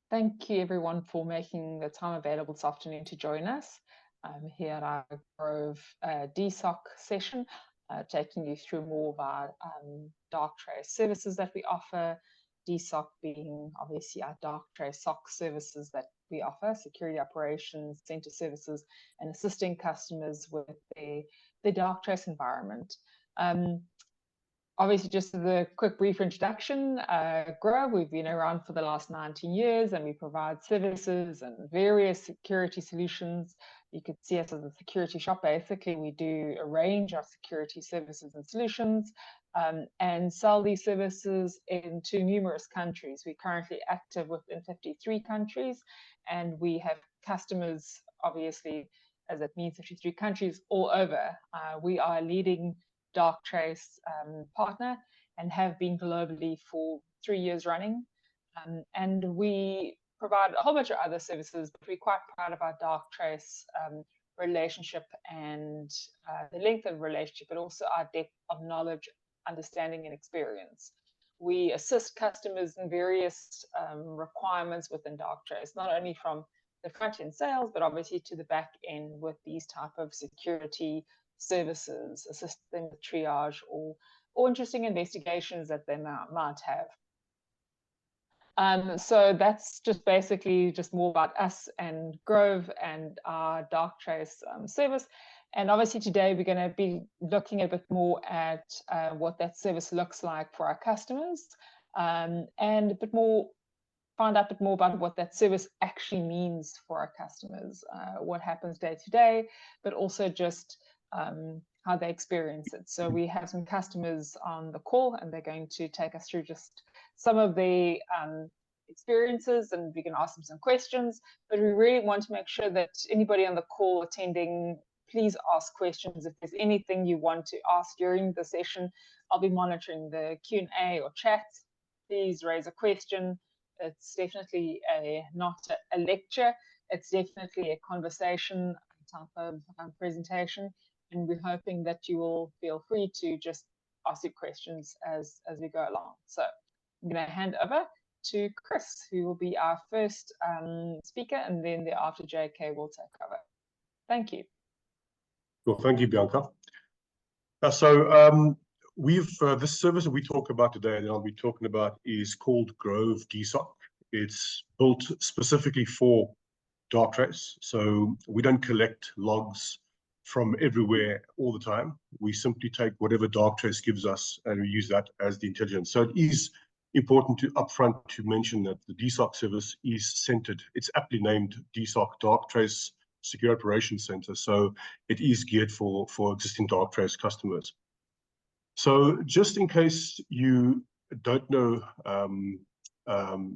Thank you everyone for making the time available this afternoon to join us here at our Grove dSOC session, taking you through more of our dark trace services that we offer, dSOC being obviously our dark trace SOC services that we offer, security operations, center services, and assisting customers with their dark trace environment. Obviously, just as a quick brief introduction, Grove, we've been around for the last 19 years and we provide services and various security solutions. You could see us as a security shop. Basically, we do a range of security services and solutions and sell these services into numerous countries. We're currently active within 53 countries and we have customers, obviously, as it means 53 countries all over. We are leading dark trace partner and have been globally for 3 years running, and we provide a whole bunch of other services, but we're quite proud of our dark trace relationship and the length of the relationship, but also our depth of knowledge, understanding, and experience. We assist customers in various requirements within dark trace, not only from the front end sales, but obviously to the back end with these type of security services, assist them with triage or interesting investigations that they might have. So that's just basically just more about us and Grove and our dark trace service. And obviously today we're going to be looking a bit more at what that service looks like for our customers, and a bit more, find out a bit more about what that service actually means for our customers, what happens day to day, but also just how they experience it. So we have some customers on the call and they're going to take us through just some of the experiences, and we can ask them some questions, but we really want to make sure that anybody on the call attending, please ask questions. If there's anything you want to ask during the session, I'll be monitoring the Q&A or chat. Please raise a question. It's definitely not a lecture, it's definitely a conversation type of presentation. And we're hoping that you will feel free to just ask your questions as we go along. So I'm going to hand over to Chris, who will be our first speaker, and then thereafter JK will take over. Thank you. Well, thank you, Bianca. This service that we talk about today, and I'll be talking about, is called Grove dSOC. It's built specifically for dark trace, so we don't collect logs from everywhere all the time. We simply take whatever dark trace gives us and we use that as the intelligence. So it is important to upfront to mention that the dSOC service is centered. It's aptly named dSOC, Dark Trace Secure Operations Center. So it is geared for existing dark trace customers. So just in case you don't know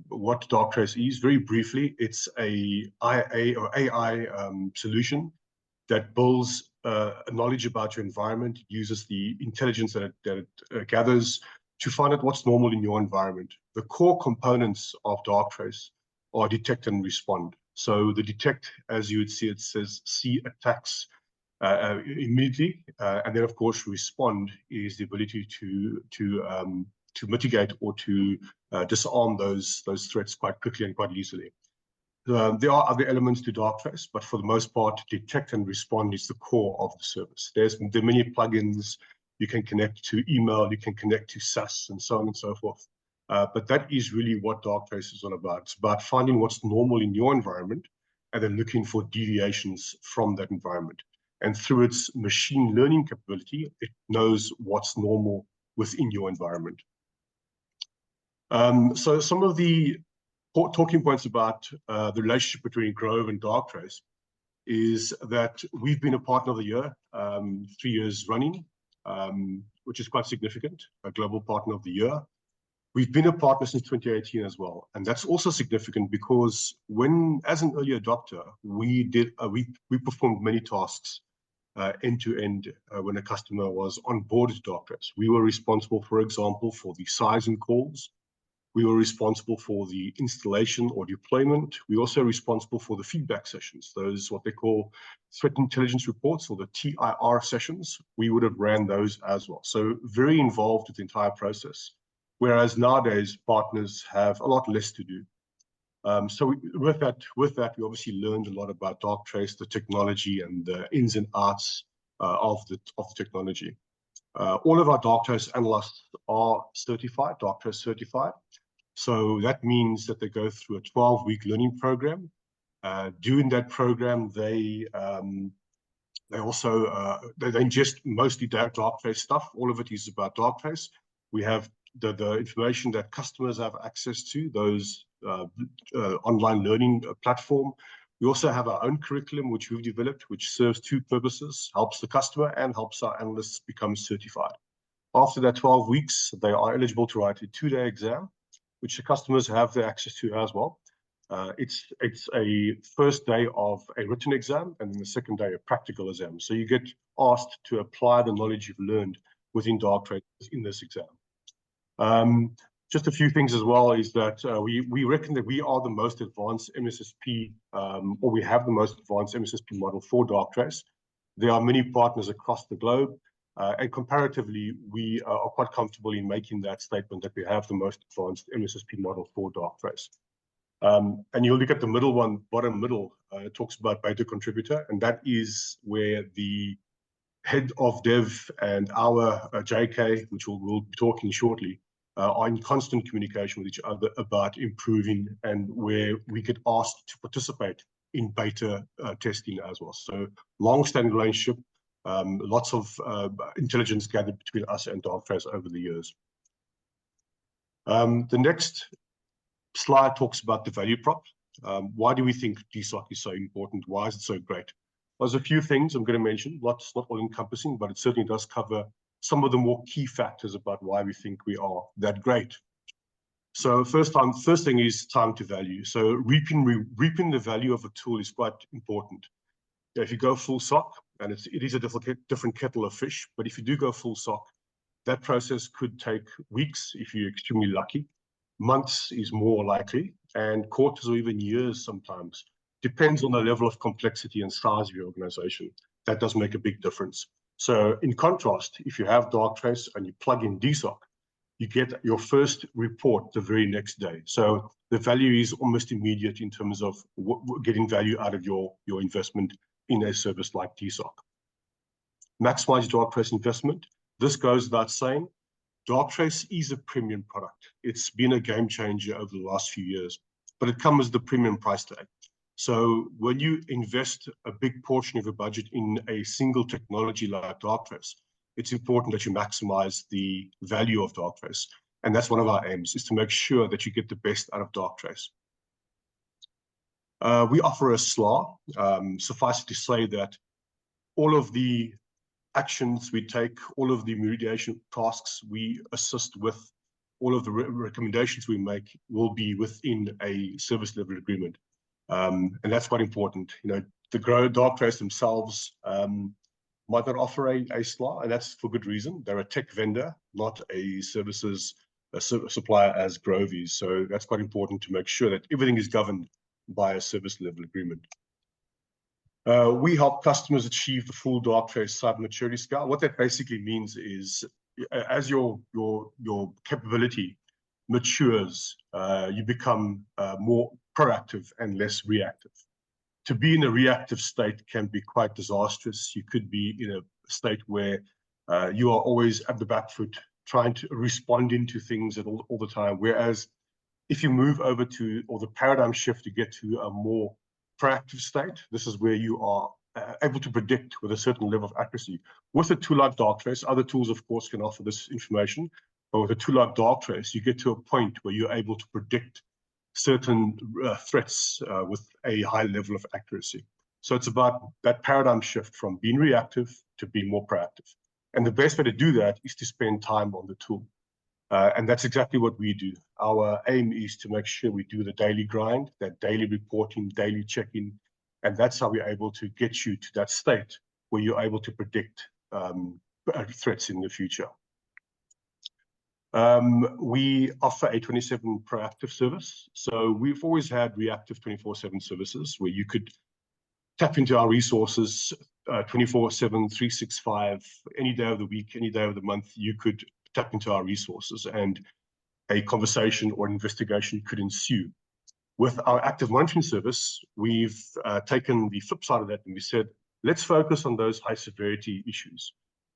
what dark trace is, very briefly, it's a IA or AI solution that builds knowledge about your environment, uses the intelligence that it gathers to find out what's normal in your environment. The core components of dark trace are detect and respond. So the detect, as you would see, it says see attacks immediately, and then of course respond is the ability to mitigate or to disarm those threats quite quickly and quite easily. There are other elements to dark trace, but for the most part, detect and respond is the core of the service. There are many plugins. You can connect to email, you can connect to SAST, and so on and so forth. But that is really what dark trace is all about. It's about finding what's normal in your environment and then looking for deviations from that environment. And through its machine learning capability, it knows what's normal within your environment. So some of the talking points about the relationship between Grove and dark trace is that we've been a partner of the year, 3 years running, which is quite significant, a global partner of the year. We've been a partner since 2018 as well, and that's also significant because as an early adopter, we performed many tasks end to end when a customer was on board with dark trace. We were responsible, for example, for the size and calls. We were responsible for the installation or deployment. We also responsible for the feedback sessions, those what they call threat intelligence reports, or the TIR sessions. We would have ran those as well. So very involved with the entire process. Whereas nowadays, partners have a lot less to do. So with that, we obviously learned a lot about Darktrace, the technology, and the ins and outs of the technology. All of our Darktrace analysts are certified, Darktrace certified. So that means that they go through a 12-week learning program. During that program, they also they ingest mostly Darktrace stuff. All of it is about Darktrace. We have the information that customers have access to, those online learning platform. We also have our own curriculum, which we've developed, which serves two purposes: helps the customer and helps our analysts become certified. After that 12 weeks, they are eligible to write a 2-day exam, which the customers have the access to as well. It's a first day of a written exam and then the second day a practical exam. So you get asked to apply the knowledge you've learned within Darktrace in this exam. Just a few things as well is that we reckon that we are the most advanced MSSP, or we have the most advanced MSSP model for Darktrace. There are many partners across the globe, and comparatively, we are quite comfortable in making that statement that we have the most advanced MSSP model for Darktrace. And you'll look at the middle one, bottom middle, it talks about beta contributor, and that is where the head of dev and our JK, which we'll be talking shortly, are in constant communication with each other about improving, and where we get asked to participate in beta testing as well. So long-standing relationship, lots of intelligence gathered between us and Darktrace over the years. The next slide talks about the value prop. Why do we think dSOC is so important? Why is it so great? There's a few things I'm going to mention, not all encompassing, but it certainly does cover some of the more key factors about why we think we are that great. So first thing is time to value. So reaping the value of a tool is quite important. If you go full SOC, and it is a different kettle of fish, but if you do go full SOC, that process could take weeks if you're extremely lucky. Months is more likely, and quarters or even years sometimes. Depends on the level of complexity and size of your organization. That does make a big difference. So in contrast, if you have Darktrace and you plug in dSOC, you get your first report the very next day. So the value is almost immediate in terms of getting value out of your investment in a service like dSOC. Maximize Darktrace investment. This goes without saying. Darktrace is a premium product. It's been a game changer over the last few years, but it comes with the premium price tag. So when you invest a big portion of your budget in a single technology like Darktrace, it's important that you maximize the value of Darktrace. And that's one of our aims, is to make sure that you get the best out of Darktrace. We offer a SLA. Suffice it to say that all of the actions we take, all of the remediation tasks we assist with, all of the recommendations we make will be within a service level agreement. And that's quite important. You know, the Darktrace themselves might not offer a SLA, and that's for good reason. They're a tech vendor, not a services supplier as Grove is. So that's quite important to make sure that everything is governed by a service level agreement. We help customers achieve the full Darktrace cyber maturity scale. What that basically means is, as your capability matures, you become more proactive and less reactive. To be in a reactive state can be quite disastrous. You could be in a state where you are always at the back foot, trying to respond into things all the time. Whereas if you move over to, or the paradigm shift to get to a more proactive state, this is where you are able to predict with a certain level of accuracy. With a tool like Darktrace, other tools, of course, can offer this information, but with a tool like Darktrace, you get to a point where you're able to predict certain threats with a high level of accuracy. So it's about that paradigm shift from being reactive to being more proactive. And the best way to do that is to spend time on the tool. And that's exactly what we do. Our aim is to make sure we do the daily grind, that daily reporting, daily checking, and that's how we're able to get you to that state where you're able to predict threats in the future. We offer a 24/7 proactive service. So we've always had reactive 24/7 services where you could tap into our resources 24/7, 365, any day of the week, any day of the month. You could tap into our resources and a conversation or an investigation could ensue. With our active monitoring service, we've taken the flip side of that and we said, let's focus on those high severity issues.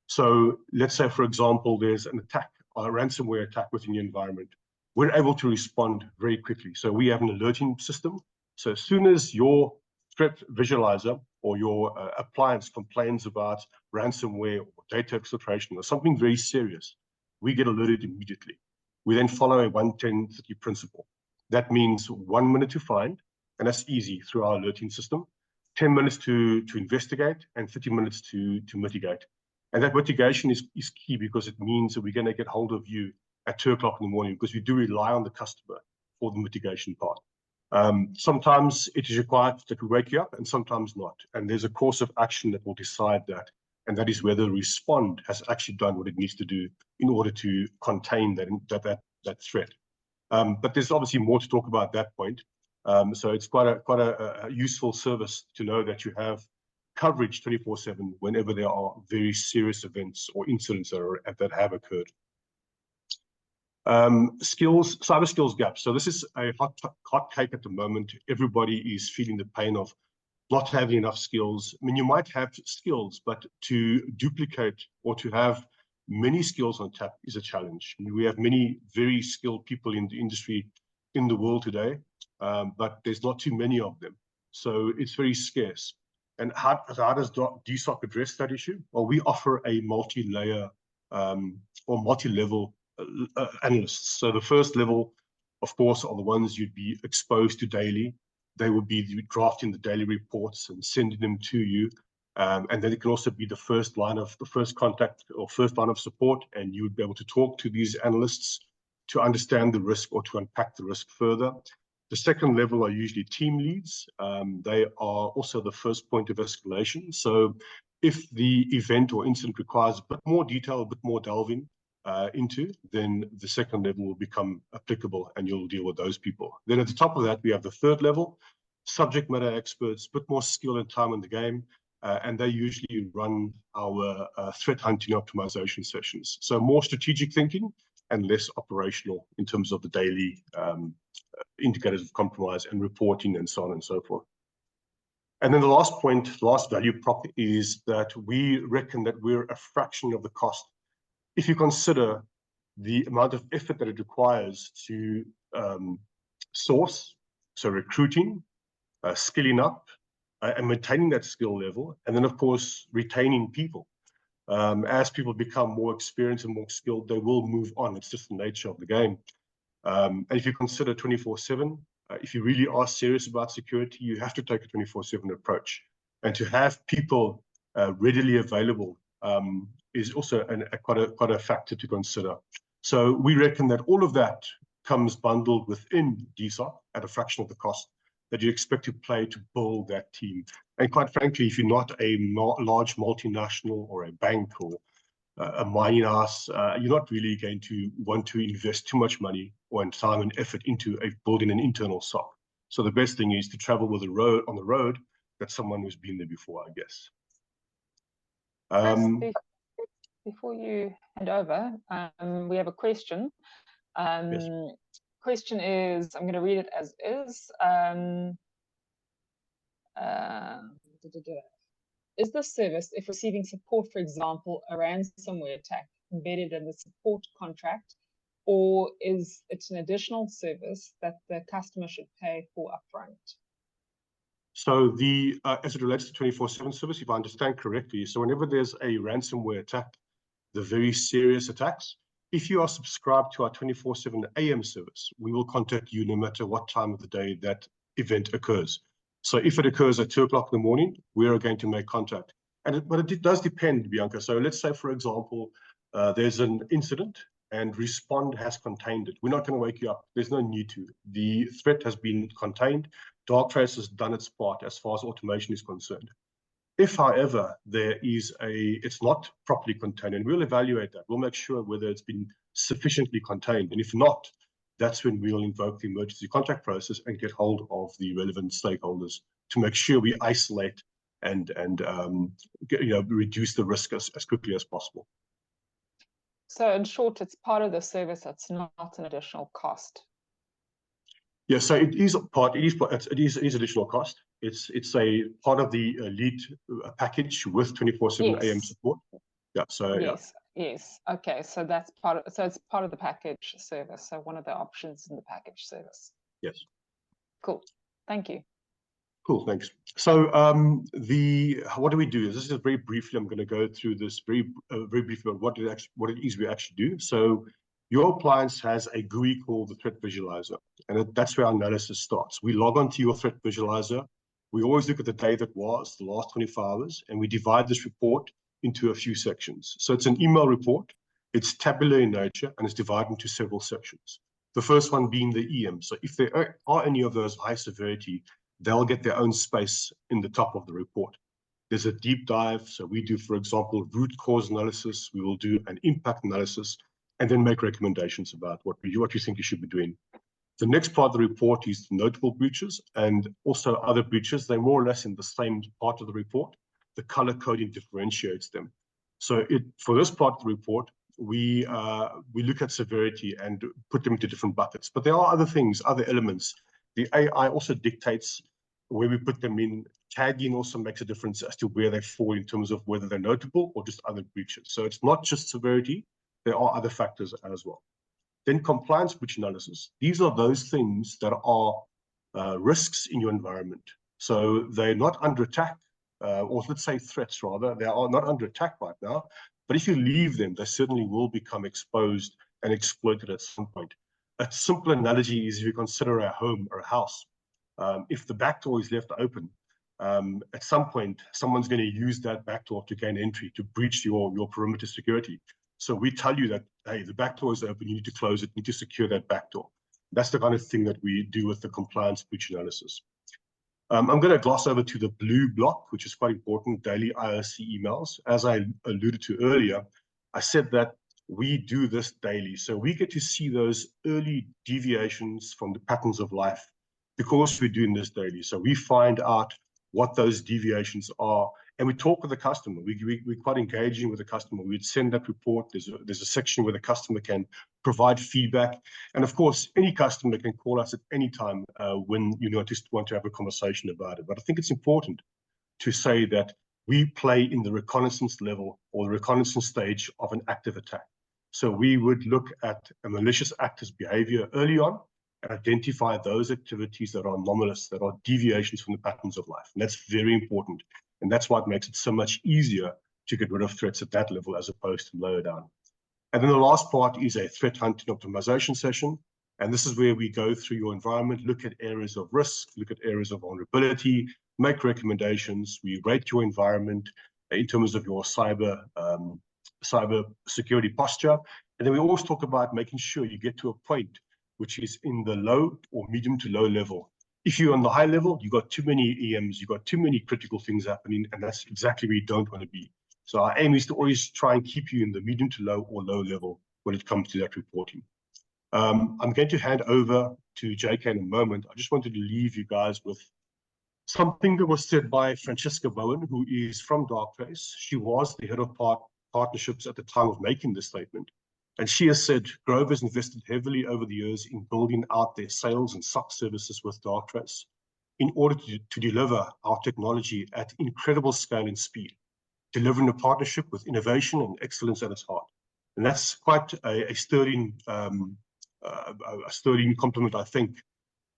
So let's say, for example, there's an attack, a ransomware attack within your environment. We're able to respond very quickly. So we have an alerting system. So as soon as your threat visualizer or your appliance complains about ransomware or data exfiltration or something very serious, we get alerted immediately. We then follow a 1-10-30 principle. That means 1 minute to find, and that's easy through our alerting system, 10 minutes to investigate, and 30 minutes to mitigate. And that mitigation is key because it means that we're going to get hold of you at 2 o'clock in the morning, because we do rely on the customer for the mitigation part. Sometimes it is required that we wake you up, and sometimes not. And there's a course of action that will decide that, and that is whether respond has actually done what it needs to do in order to contain that threat. But there's obviously more to talk about that point. So it's quite a useful service to know that you have coverage 24/7 whenever there are very serious events or incidents that have occurred. Cyber skills gaps. So this is a hot cake at the moment. Everybody is feeling the pain of not having enough skills. I mean, you might have skills, but to duplicate or to have many skills on tap is a challenge. We have many very skilled people in the industry in the world today, but there's not too many of them. So it's very scarce. And how does dSOC address that issue? Well, we offer a multi-layer or multi-level analysts. So the first level, of course, are the ones you'd be exposed to daily. They would be drafting the daily reports and sending them to you. And then it can also be the first contact or first line of support, and you would be able to talk to these analysts to understand the risk or to unpack the risk further. The second level are usually team leads. They are also the first point of escalation. So if the event or incident requires a bit more detail, a bit more delving into, then the second level will become applicable and you'll deal with those people. Then at the top of that, we have the third level, subject matter experts, a bit more skill and time in the game. And they usually run our threat hunting optimization sessions. So more strategic thinking and less operational in terms of the daily indicators of compromise and reporting and so on and so forth. And then the last point, the last value prop is that we reckon that we're a fraction of the cost. If you consider the amount of effort that it requires to source, so recruiting, skilling up, and maintaining that skill level, and then of course retaining people. As people become more experienced and more skilled, they will move on. It's just the nature of the game. And if you consider 24/7, if you really are serious about security, you have to take a 24/7 approach. And to have people readily available is also quite a factor to consider. So we reckon that all of that comes bundled within dSOC at a fraction of the cost that you expect to play to build that team. And quite frankly, if you're not a large multinational or a bank or a mining house, you're not really going to want to invest too much money or time and effort into building an internal SOC. So the best thing is to travel on the road that someone who's been there before, I guess. Before you hand over, we have a question. Yes. Question is, I'm going to read it as is. Is this service, if receiving support, for example, a ransomware attack, embedded in the support contract, or is it an additional service that the customer should pay for upfront? So as it relates to 24/7 service, if I understand correctly, so whenever there's a ransomware attack, the very serious attacks, if you are subscribed to our 24/7 AM service, we will contact you no matter what time of the day that event occurs. So if it occurs at 2 o'clock in the morning, we are going to make contact. But it does depend, Bianca. So let's say, for example, there's an incident and respond has contained it. We're not going to wake you up. There's no need to. The threat has been contained. Darktrace has done its part as far as automation is concerned. If, however, it's not properly contained, and we'll evaluate that. We'll make sure whether it's been sufficiently contained. And if not, that's when we'll invoke the emergency contact process and get hold of the relevant stakeholders to make sure we isolate and reduce the risk as quickly as possible. So in short, it's part of the service. That's not an additional cost. Yeah, so it is additional cost. It's a part of the elite package with 24/7 AM Yes. support. Yeah, so yes, yes. Okay, so that's part of, so it's part of the package service. So one of the options in the package service. yes. Cool. Thank you. Cool, thanks. So what do we do? This is very briefly. I'm going to go through this very briefly about what it is we actually do. So your appliance has a GUI called the threat visualizer, and that's where our analysis starts. We log onto your threat visualizer. We always look at the day that was, the last 24 hours, and we divide this report into a few sections. So it's an email report. It's tabular in nature, and it's divided into several sections. The first one being the EM. So if there are any of those high severity, they'll get their own space in the top of the report. There's a deep dive. So we do, for example, root cause analysis. We will do an impact analysis and then make recommendations about what you think you should be doing. The next part of the report is notable breaches and also other breaches. They're more or less in the same part of the report. The color coding differentiates them. So for this part of the report, we look at severity and put them into different buckets. But there are other things, other elements. The AI also dictates where we put them in. Tagging also makes a difference as to where they fall in terms of whether they're notable or just other breaches. So it's not just severity. There are other factors as well. Then compliance breach analysis. These are those things that are risks in your environment. So they're not under attack, or let's say threats rather. They are not under attack right now. But if you leave them, they certainly will become exposed and exploited at some point. A simple analogy is if you consider a home or a house. If the back door is left open, at some point, someone's going to use that back door to gain entry, to breach your perimeter security. So we tell you that, hey, the back door is open, you need to close it, you need to secure that back door. That's the kind of thing that we do with the compliance breach analysis. I'm going to gloss over to the blue block, which is quite important, daily IOC emails. As I alluded to earlier, I said that we do this daily. So we get to see those early deviations from the patterns of life because we're doing this daily. So we find out what those deviations are, and we talk with the customer. We're quite engaging with the customer. We'd send that report. There's a section where the customer can provide feedback. And of course, any customer can call us at any time when just want to have a conversation about it. But I think it's important to say that we play in the reconnaissance level or the reconnaissance stage of an active attack. So we would look at a malicious actor's behavior early on and identify those activities that are anomalous, that are deviations from the patterns of life. And that's very important. And that's why it makes it so much easier to get rid of threats at that level as opposed to lower down. And then the last part is a threat hunting optimization session. And this is where we go through your environment, look at areas of risk, look at areas of vulnerability, make recommendations. We rate your environment in terms of your cyber security posture. And then we always talk about making sure you get to a point which is in the low or medium to low level. If you're on the high level, you've got too many EMs, you've got too many critical things happening, and that's exactly where you don't want to be. So our aim is to always try and keep you in the medium to low or low level when it comes to that reporting. I'm going to hand over to JK in a moment. I just wanted to leave you guys with something that was said by Francesca Bowen, who is from Darktrace. She was the head of partnerships at the time of making this statement. And she has said, Grove has invested heavily over the years in building out their sales and SOC services with Darktrace in order to deliver our technology at incredible scale and speed, delivering a partnership with innovation and excellence at its heart. And that's quite a stirring compliment, I think.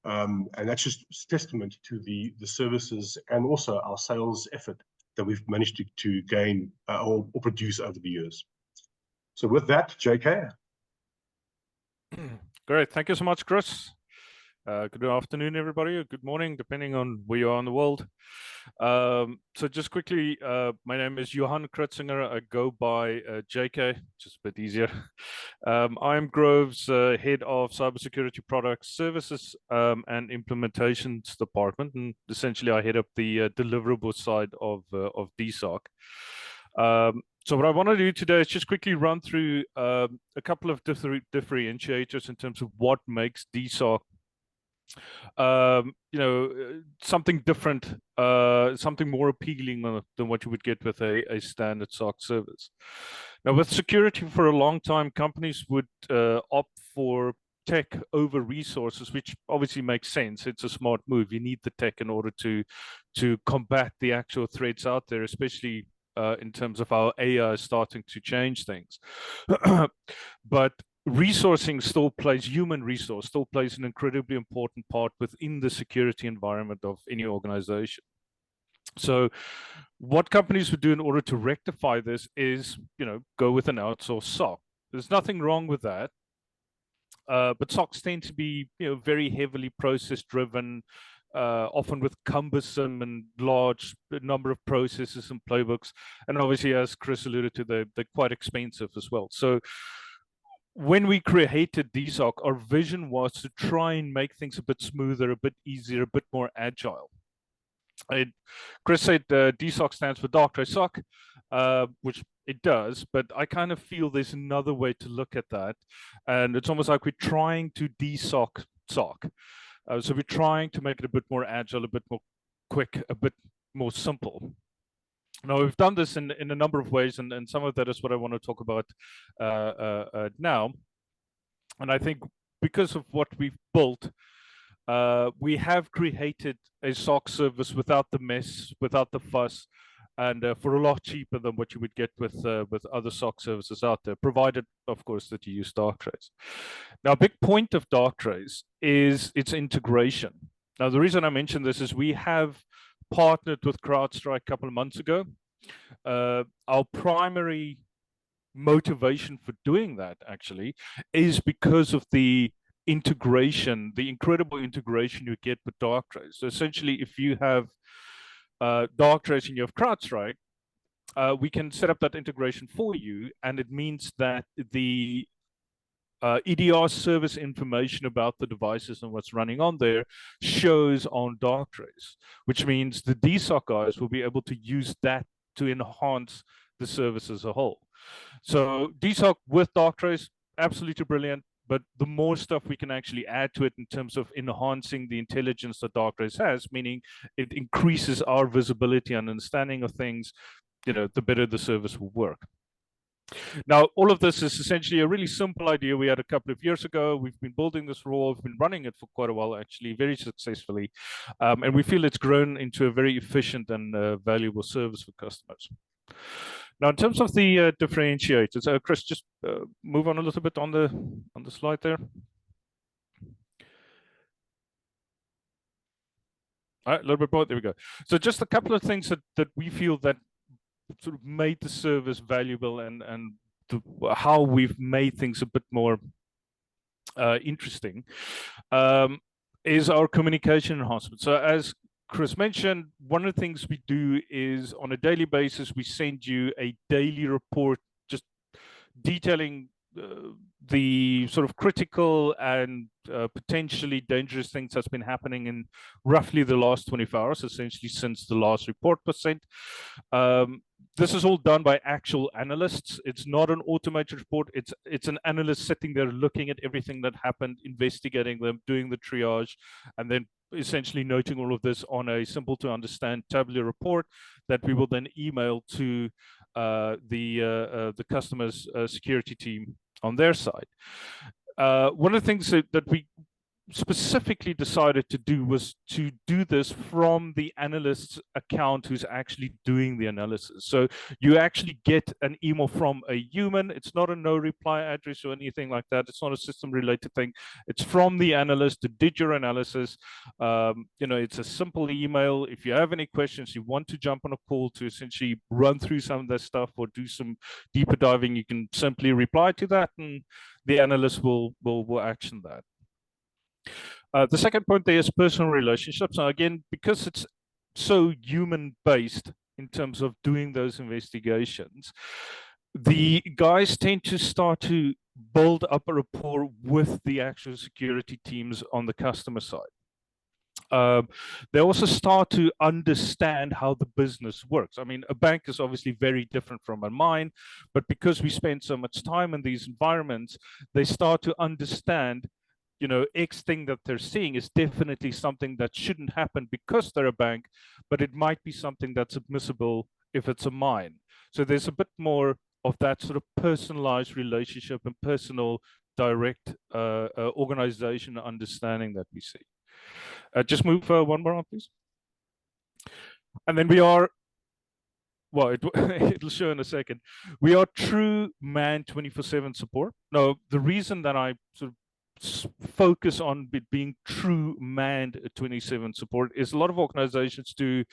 And that's just testament to the services and also our sales effort that we've managed to gain or produce over the years. So with that, JK. Great. Thank you so much, Chris. Good afternoon, everybody, or good morning, depending on where you are in the world. So just quickly, my name is Johanne Kritzinger. I go by JK, just a bit easier. I'm Grove's head of cybersecurity products, services, and implementations department, and essentially I head up the deliverable side of dSOC. So what I want to do today is just quickly run through a couple of differentiators in terms of what makes dSOC something different, something more appealing than what you would get with a standard SOC service. Now, with security for a long time, companies would opt for tech over resources, which obviously makes sense. It's a smart move. You need the tech in order to combat the actual threats out there, especially in terms of how AI is starting to change things. But resourcing still plays, human resource still plays an incredibly important part within the security environment of any organization. So what companies would do in order to rectify this is, go with an outsourced SOC. There's nothing wrong with that. But SOCs tend to be, very heavily process driven, often with cumbersome and large number of processes and playbooks. And obviously, as Chris alluded to, they're quite expensive as well. So when we created dSOC, our vision was to try and make things a bit smoother, a bit easier, a bit more agile. Chris said dSOC stands for Dark Trace SOC, which it does, but I kind of feel there's another way to look at that. And it's almost like we're trying to dSOC SOC. So we're trying to make it a bit more agile, a bit more quick, a bit more simple. Now, we've done this in a number of ways, and some of that is what I want to talk about now. And I think because of what we've built, we have created a SOC service without the mess, without the fuss, and for a lot cheaper than what you would get with other SOC services out there, provided, of course, that you use Darktrace. Now, a big point of Darktrace is its integration. Now, the reason I mention this is we have partnered with CrowdStrike a couple of months ago. Our primary motivation for doing that, actually, is because of the integration, the incredible integration you get with Darktrace. So essentially, if you have Darktrace and you have CrowdStrike, we can set up that integration for you, and it means that the EDR service information about the devices and what's running on there shows on Darktrace, which means the dSOC guys will be able to use that to enhance the service as a whole. So dSOC with Darktrace, absolutely brilliant. But the more stuff we can actually add to it in terms of enhancing the intelligence that Darktrace has, meaning it increases our visibility and understanding of things, the better the service will work. Now, all of this is essentially a really simple idea we had a couple of years ago. We've been building this role, we've been running it for quite a while, actually, very successfully. And we feel it's grown into a very efficient and valuable service for customers. Now, in terms of the differentiators, Chris, just move on a little bit on the slide there. All right, a little bit more. There we go. So just a couple of things that we feel that sort of made the service valuable and how we've made things a bit more interesting is our communication enhancement. So as Chris mentioned, one of the things we do is on a daily basis, we send you a daily report just detailing the sort of critical and potentially dangerous things that's been happening in roughly the last 24 hours, essentially since the last report was sent. This is all done by actual analysts. It's not an automated report. It's an analyst sitting there looking at everything that happened, investigating them, doing the triage, and then essentially noting all of this on a simple to understand tabular report that we will then email to the customer's security team on their side. One of the things that we specifically decided to do was to do this from the analyst's account who's actually doing the analysis. So you actually get an email from a human. It's not a no reply address or anything like that. It's not a system related thing. It's from the analyst who did your analysis. It's a simple email. If you have any questions, you want to jump on a call to essentially run through some of that stuff or do some deeper diving, you can simply reply to that and the analyst will action that. The second point there is personal relationships. Now, again, because it's so human-based in terms of doing those investigations, the guys tend to start to build up a rapport with the actual security teams on the customer side. They also start to understand how the business works. I mean, a bank is obviously very different from a mine, but because we spend so much time in these environments, they start to understand X thing that they're seeing is definitely something that shouldn't happen because they're a bank, but it might be something that's admissible if it's a mine. So there's a bit more of that sort of personalized relationship and personal direct organization understanding that we see. Just move one more on, please. And then we are, well, it'll show in a second. We are true man 24/7 support. Now, the reason that I sort of focus on it being true manned 24/7 support is a lot of organizations do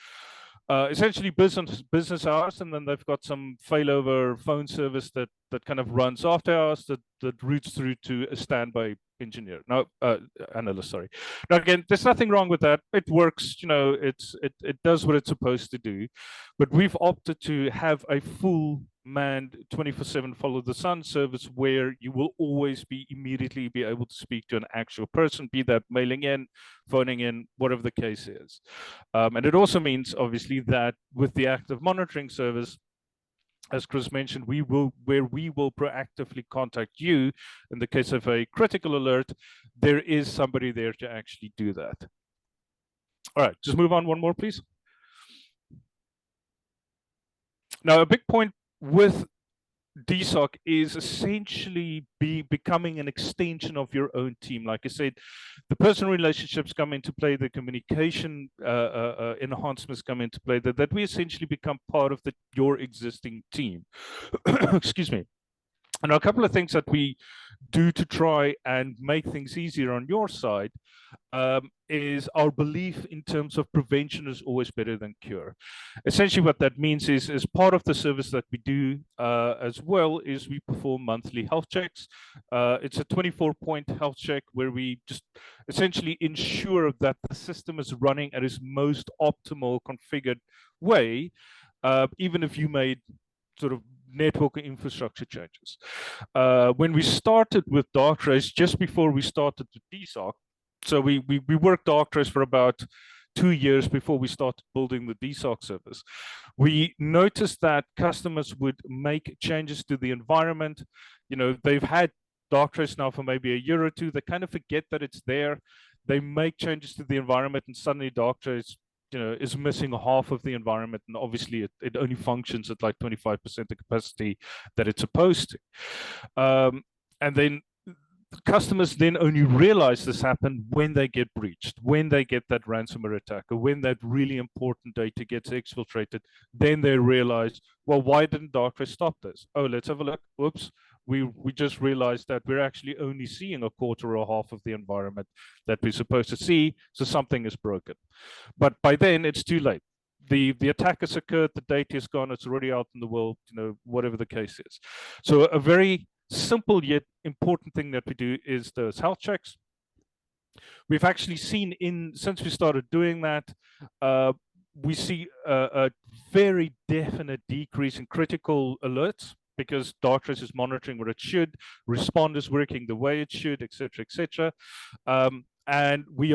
essentially business hours, and then they've got some failover phone service that kind of runs after hours that routes through to a standby engineer. No, analyst, sorry. Now again, there's nothing wrong with that. It works, you know, it does what it's supposed to do, but we've opted to have a full manned 24/7 follow the sun service where you will always immediately be able to speak to an actual person, be that mailing in, phoning in, whatever the case is. And it also means obviously that with the active monitoring service, as Chris mentioned, we will proactively contact you in the case of a critical alert. There is somebody there to actually do that. All right, just move on one more, please. Now, a big point with dSOC is essentially becoming an extension of your own team. Like I said, the personal relationships come into play, the communication enhancements come into play, that we essentially become part of your existing team. Excuse me. And a couple of things that we do to try and make things easier on your side is our belief in terms of prevention is always better than cure. Essentially what that means is, as part of the service that we do as well, is we perform monthly health checks. It's a 24-point health check where we just essentially ensure that the system is running at its most optimal configured way, even if you made sort of network infrastructure changes. When we started with Darktrace, just before we started with dSOC, so we worked Darktrace for about 2 years before we started building the dSOC service. We noticed that customers would make changes to the environment. You know, they've had Darktrace now for maybe a year or two. They kind of forget that it's there. They make changes to the environment, and suddenly Darktrace, you know, is missing half of the environment, and obviously it only functions at like 25% the capacity that it's supposed to. And then customers then only realize this happened when they get breached, when they get that ransomware attack, or when that really important data gets exfiltrated. Then they realize, well, why didn't Darktrace stop this? Oh, let's have a look. Whoops. We just realized that we're actually only seeing a quarter or half of the environment that we're supposed to see, so something is broken. But by then, it's too late. The attack has occurred, the data is gone, it's already out in the world, you know, whatever the case is. So a very simple yet important thing that we do is those health checks. We've actually seen since we started doing that, we see a very definite decrease in critical alerts, because Darktrace is monitoring what it should, Respond is working the way it should, etc., etc. And we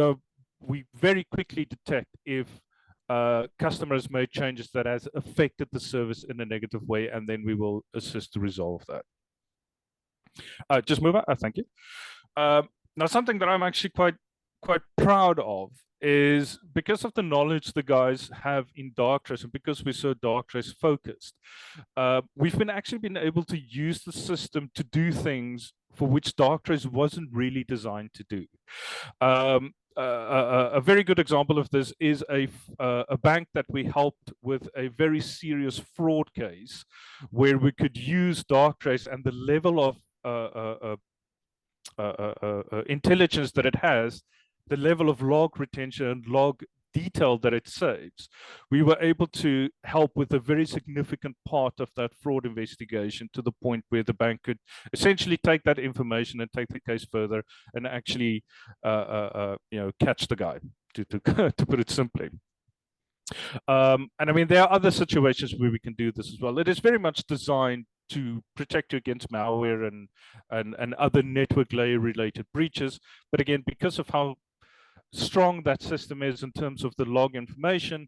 very quickly detect if customers made changes that has affected the service in a negative way, and then we will assist to resolve that. Just move on. Thank you. Now, something that I'm actually quite proud of is, because of the knowledge the guys have in Darktrace, and because we're so Darktrace focused, we've actually been able to use the system to do things for which Darktrace wasn't really designed to do. A very good example of this is a bank that we helped with a very serious fraud case, where we could use Darktrace and the level of intelligence that it has, the level of log retention and log detail that it saves. We were able to help with a very significant part of that fraud investigation, to the point where the bank could essentially take that information and take the case further and actually you know, catch the guy, to put it simply. And I mean, there are other situations where we can do this as well. It is very much designed to protect you against malware and other network layer related breaches. But again, because of how strong that system is in terms of the log information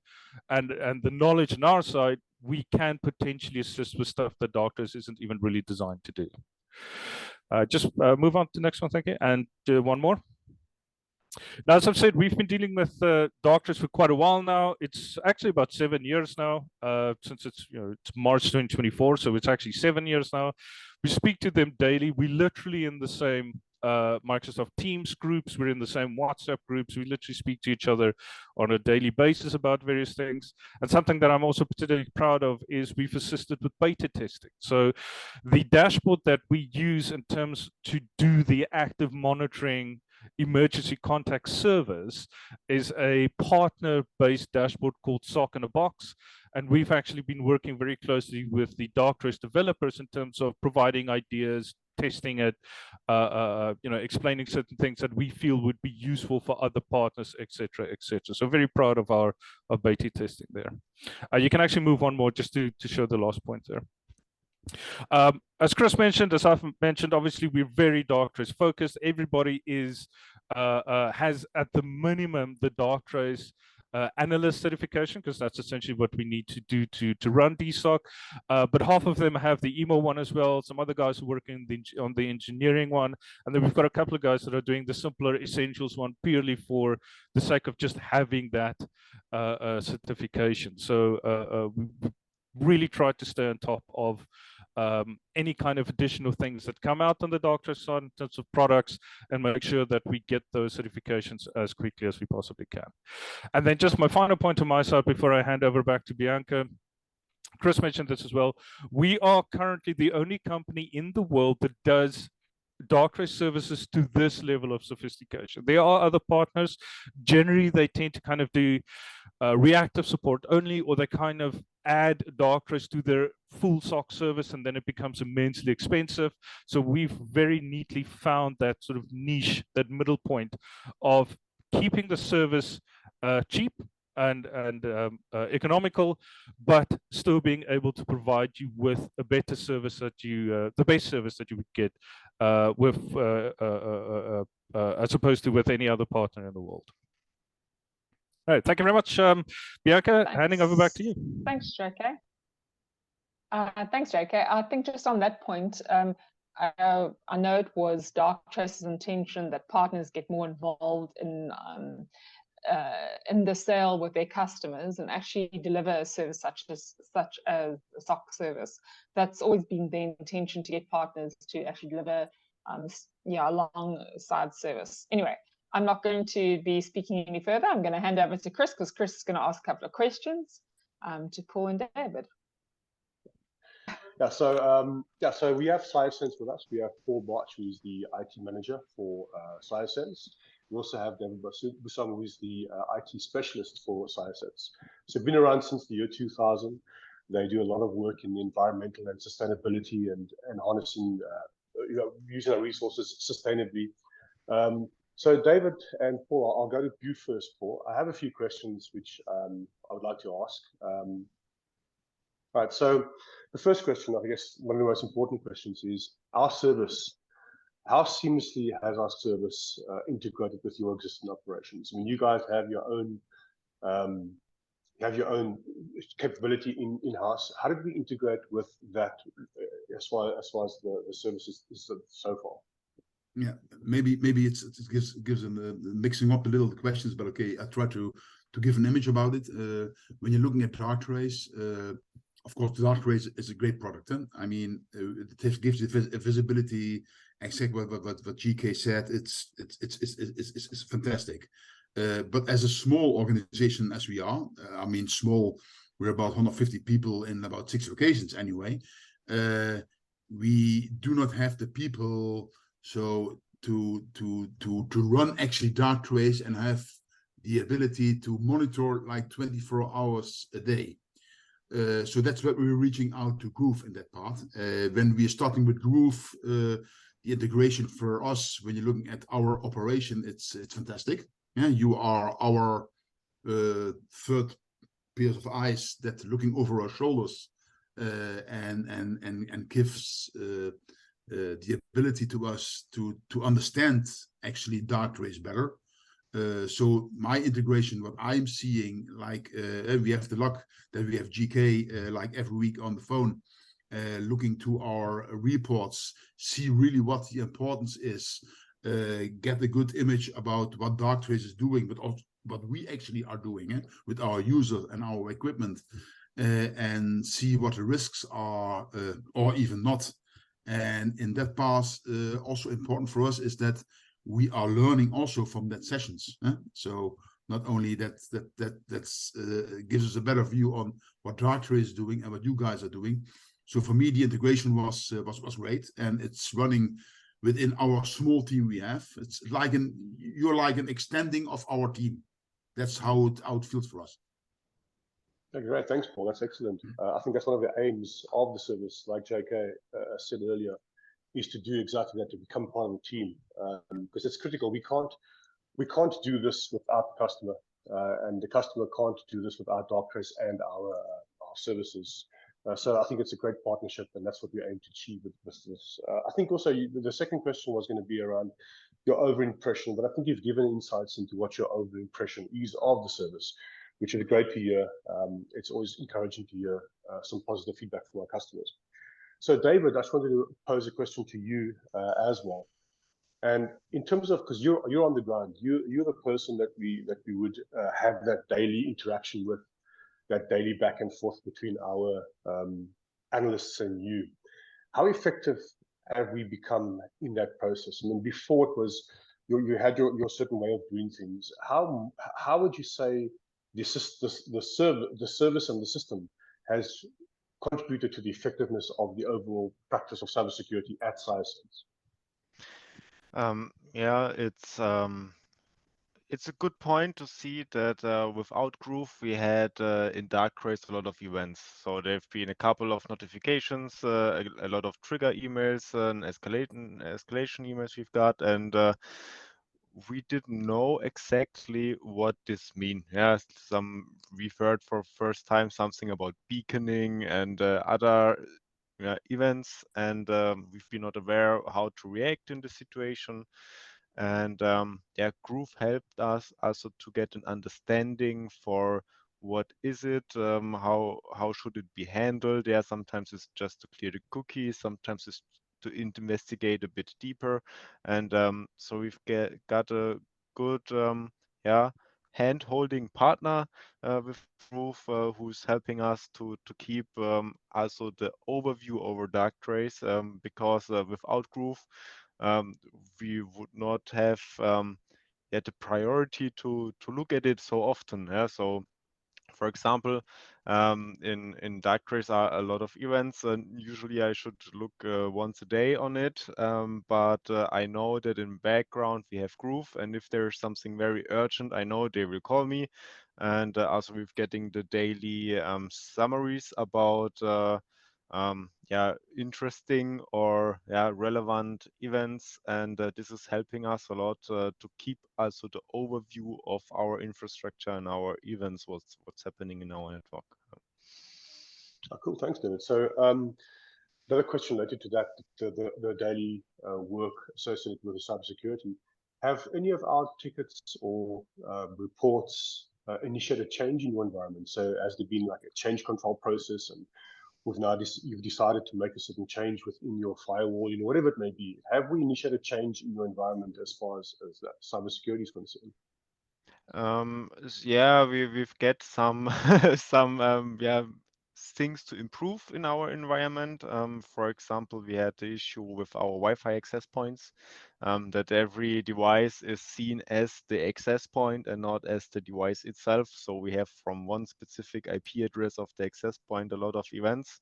and the knowledge on our side, we can potentially assist with stuff that Darktrace isn't even really designed to do. Just move on to the next one, thank you, and one more. Now, as I've said, we've been dealing with dark trace for quite a while now. It's actually about 7 years now, since it's March 2024, so it's actually 7 years now. We speak to them daily. We're literally in the same Microsoft Teams groups. We're in the same WhatsApp groups. We literally speak to each other on a daily basis about various things. And something that I'm also particularly proud of is we've assisted with beta testing. So the dashboard that we use in terms to do the active monitoring emergency contact service is a partner-based dashboard called SOC in a Box. And we've actually been working very closely with the dark trace developers in terms of providing ideas, testing it, explaining certain things that we feel would be useful for other partners, etc., etc. So very proud of our beta testing there. You can actually move on more just to show the last point there. As Chris mentioned, as I've mentioned, obviously we're very dark trace focused. Everybody is has at the minimum the dark trace analyst certification, because that's essentially what we need to do to run dSOC. But half of them have the emo one as well. Some other guys are working on the engineering one, and then we've got a couple of guys that are doing the simpler essentials one purely for the sake of just having that certification. So we really try to stay on top of any kind of additional things that come out on the dark trace side in terms of products, and make sure that we get those certifications as quickly as we possibly can. And then just my final point on my side before I hand over back to Bianca. Chris mentioned this as well. We are currently the only company in the world that does dark trace services to this level of sophistication. There are other partners. Generally, they tend to kind of do reactive support only, or they kind of add dark trace to their full SOC service, and then it becomes immensely expensive. So we've very neatly found that sort of niche, that middle point of keeping the service cheap and economical, but still being able to provide you with a better service that you, the best service that you would get with, as opposed to with any other partner in the world. All right, thank you very much, Bianca. Thanks. Handing over back to you. Thanks, JK. Thanks, JK. I think just on that point, I know it was dark trace's intention that partners get more involved in the sale with their customers and actually deliver a service such as a SOC service. That's always been the intention, to get partners to actually deliver alongside service. Anyway, I'm not going to be speaking any further. I'm going to hand over to Chris, because Chris is going to ask a couple of questions to Paul and David. So we have CyberSense with us. We have Paul March, who is the IT manager for CyberSense. We also have David Busam, who is the IT specialist for CyberSense. So they've been around since the year 2000. They do a lot of work in the environmental and sustainability and harnessing, using our resources sustainably. So David and Paul, I'll go to you first, Paul. I have a few questions which I would like to ask. All right, so the first question, I guess one of the most important questions, is our service. How seamlessly has our service integrated with your existing operations? I mean, you guys have your own capability in-house. How did we integrate with that as far as the services is so far? Yeah, maybe it gives them mixing up a little the questions, but okay, I try to give an image about it. When you're looking at dark trace, of course, the dark trace is a great product. Huh? I mean, it gives you visibility. Exactly what GK said. It's fantastic. But as a small organization as we are, I mean, small. We're about 150 people in about 6 locations anyway. We do not have the people so to run actually dark trace and have the ability to monitor like 24 hours a day. So that's what we're reaching out to Groove in that part. When we're starting with Groove, the integration for us, when you're looking at our operation, it's fantastic. Yeah, you are our third pairs of eyes that looking over our shoulders and gives the ability to us to understand actually dark trace better. So my integration, what I'm seeing, like we have the luck that we have GK like every week on the phone, looking to our reports, see really what the importance is get a good image about what Darktrace is doing, but also what we actually are doing with our users and our equipment, and see what the risks are, or even not. And in that path, also important for us is that we are learning also from that sessions. So not only that gives us a better view on what Darktrace is doing and what you guys are doing. So for me, the integration was great, and it's running within our small team we have. It's like you're like an extending of our team. That's how it feels for us. Okay, great, thanks, Paul. That's excellent. I think that's one of the aims of the service, like JK said earlier, is to do exactly that, to become part of the team, because it's critical. We can't do this without the customer, and the customer can't do this without Darktrace and our services. So I think it's a great partnership, and that's what we aim to achieve with this. I think also the second question was going to be around your over-impression, but I think you've given insights into what your over-impression is of the service, which is great to hear. It's always encouraging to hear some positive feedback from our customers. So David, I just wanted to pose a question to you as well. And in terms of, because you're on the ground, you're the person that we would have that daily interaction with, that daily back and forth between our analysts and you. How effective have we become in that process? I mean, before it was you had your certain way of doing things. How would you say the service and the system has contributed to the effectiveness of the overall practice of cybersecurity at SAST? Yeah, it's a good point to see that without Groove, we had in Darktrace a lot of events. So there have been a couple of notifications, a lot of trigger emails, and escalation emails we've got, and we didn't know exactly what this mean. Yeah, we've heard for first time something about beaconing and other events, and we've been not aware how to react in the situation. And yeah, Groove helped us also to get an understanding for what is it, how should it be handled. Yeah, sometimes it's just to clear the cookies, sometimes it's to investigate a bit deeper, and so we've got a good yeah, hand-holding partner with Groove, who's helping us to keep also the overview over Darktrace, because without Groove, we would not have yet the priority to look at it so often. Yeah, so for example, in Darktrace are a lot of events, and usually I should look once a day on it. But I know that in background we have Groove, and if there's something very urgent, I know they will call me. And also we're getting the daily summaries about yeah, interesting or yeah, relevant events, and this is helping us a lot to keep also the overview of our infrastructure and our events, what's happening in our network. Oh, cool, thanks, David. So another question related to that, the daily work associated with the cybersecurity. Have any of our tickets or reports initiated change in your environment? So has there been like a change control process, and you've decided to make a certain change within your firewall, whatever it may be? Have we initiated change in your environment as far as that cybersecurity is concerned? Yeah, we've get some some yeah, things to improve in our environment. For example, we had the issue with our Wi-Fi access points, that every device is seen as the access point and not as the device itself. So we have from one specific IP address of the access point a lot of events.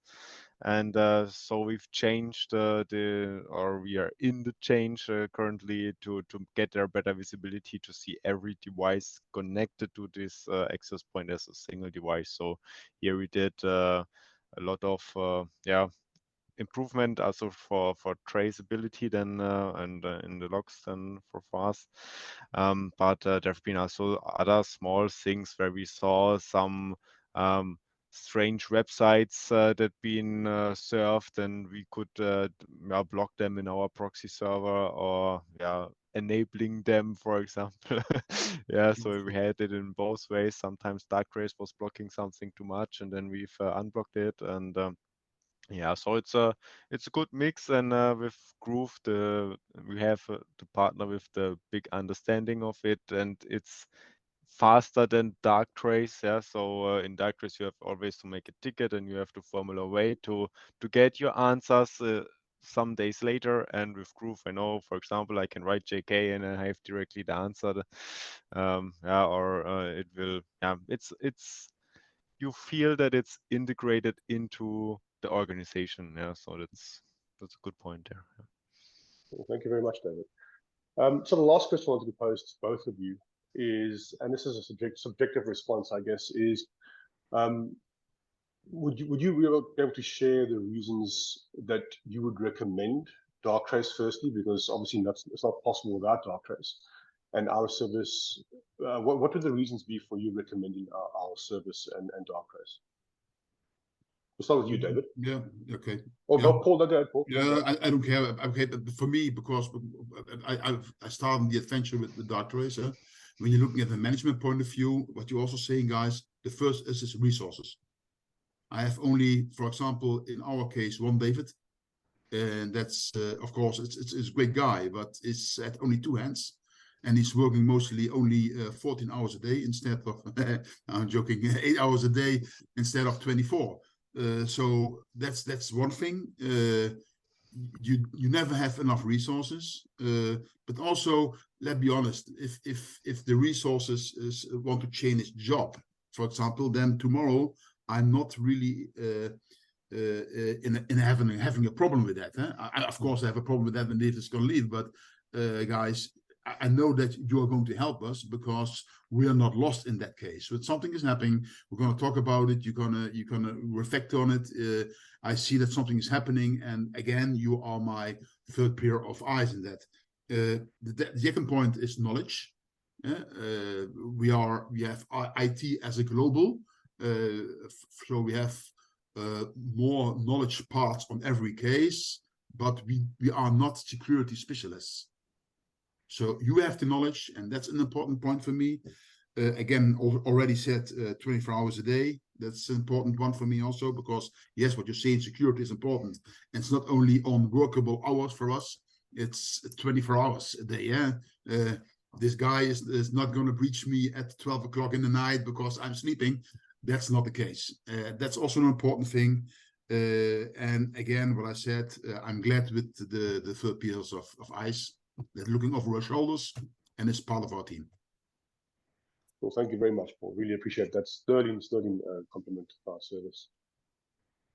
And so we've changed or we are in the change currently to get there better visibility to see every device connected to this access point as a single device. So here we did a lot of yeah, improvement also for traceability then and in the logs then for us. But there have been also other small things where we saw some strange websites that been served, and we could block them in our proxy server, or yeah, enabling them, for example. Yeah, so we had it in both ways. Sometimes Darktrace was blocking something too much, and then we've unblocked it, and Yeah, so it's a good mix, and with Groove, we have to partner with the big understanding of it, and it's faster than Darktrace. Yeah, so in Darktrace you have always to make a ticket, and you have to formula a way to get your answers some days later. And with Groove, I know, for example, I can write JK and I have directly the answer. Yeah, or it will. Yeah, it's you feel that it's integrated into the organization. Yeah, so that's a good point there. Yeah. Well, thank you very much, David. So the last question I wanted to pose to both of you is, and this is a subjective response, I guess, is would you be able to share the reasons that you would recommend Darktrace firstly, because obviously it's not possible without Darktrace, and our service, what would the reasons be for you recommending our service and Darktrace? We'll start with you, David. Yeah, okay. Or Yeah. Paul, don't go ahead, Paul. Yeah, I don't care. Okay, but for me, because I started the adventure with the Darktrace. When you're looking at the management point of view, what you're also saying, guys, the first is resources. I have only, for example, in our case, one David, and that's of course it's a great guy, but it's at only 2 hands, and he's working mostly only 14 hours a day instead of I'm joking, 8 hours a day instead of 24. So that's one thing. You never have enough resources, but also, let's be honest, if the resources want to change job, for example, then tomorrow I'm not really in having a problem with that. Of course I have a problem with that when David is going to leave, but guys, I know that you are going to help us because we are not lost in that case. So if something is happening, we're going to talk about it. You're gonna reflect on it. I see that something is happening, and again, you are my third pair of eyes in that. The second point is knowledge. We have IT as a global, so we have more knowledge parts on every case, but we are not security specialists. So you have the knowledge, and that's an important point for me. Again, already said 24 hours a day. That's an important one for me also, because yes, what you're saying, security is important. And it's not only on workable hours for us, it's 24 hours a day. Yeah. This guy is not going to breach me at 12 o'clock in the night because I'm sleeping. That's not the case. That's also an important thing. And again, what I said, I'm glad with the third pillars of ICE. They're looking over our shoulders, and it's part of our team. Well, thank you very much, Paul. Really appreciate that. Sterling compliment to our service.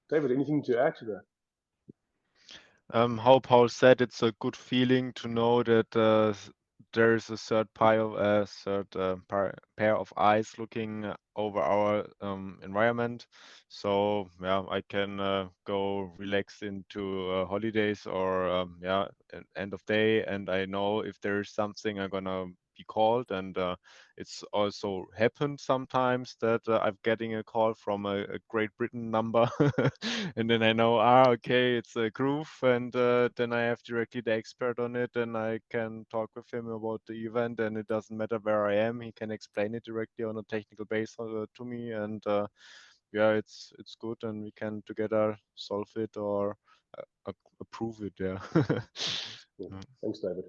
David, anything to add to that? How Paul said, it's a good feeling to know that there is a third pair of eyes looking over our environment. So yeah, I can go relax into holidays or yeah, end of day, and I know if there is something, I'm gonna be called. And it's also happened sometimes that I'm getting a call from a Great Britain number, and then I know, okay, it's a Groove, and then I have directly the expert on it, and I can talk with him about the event, and it doesn't matter where I am, he can explain it directly on a technical base to me, and yeah, it's good, and we can together solve it or approve it. Yeah. Cool. Thanks, David.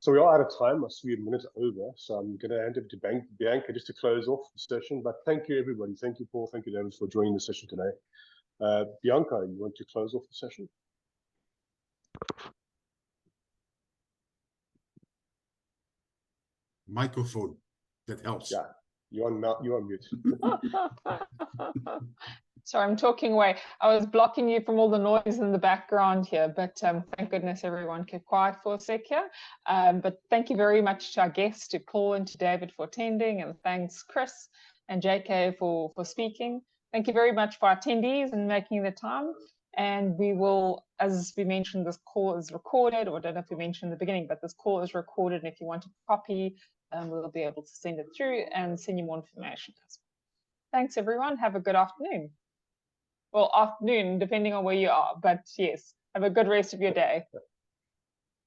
So we are out of time. I see we're a minute over, so I'm going to hand over to Bianca just to close off the session. But thank you, everybody. Thank you, Paul. Thank you, David, for joining the session today. Bianca, you want to close off the session? Microphone, that helps. Yeah, you're on mute. Sorry, I'm talking away. I was blocking you from all the noise in the background here, but thank goodness everyone kept quiet for a sec here. But thank you very much to our guests, to Paul and to David for attending, and thanks Chris and JK for speaking. Thank you very much for our attendees and making the time. And we will, as we mentioned, this call is recorded, or I don't know if we mentioned in the beginning, but this call is recorded, and if you want a copy, we'll be able to send it through and send you more information. Thanks everyone, have a good afternoon. Well, afternoon, depending on where you are, but yes, have a good rest of your day.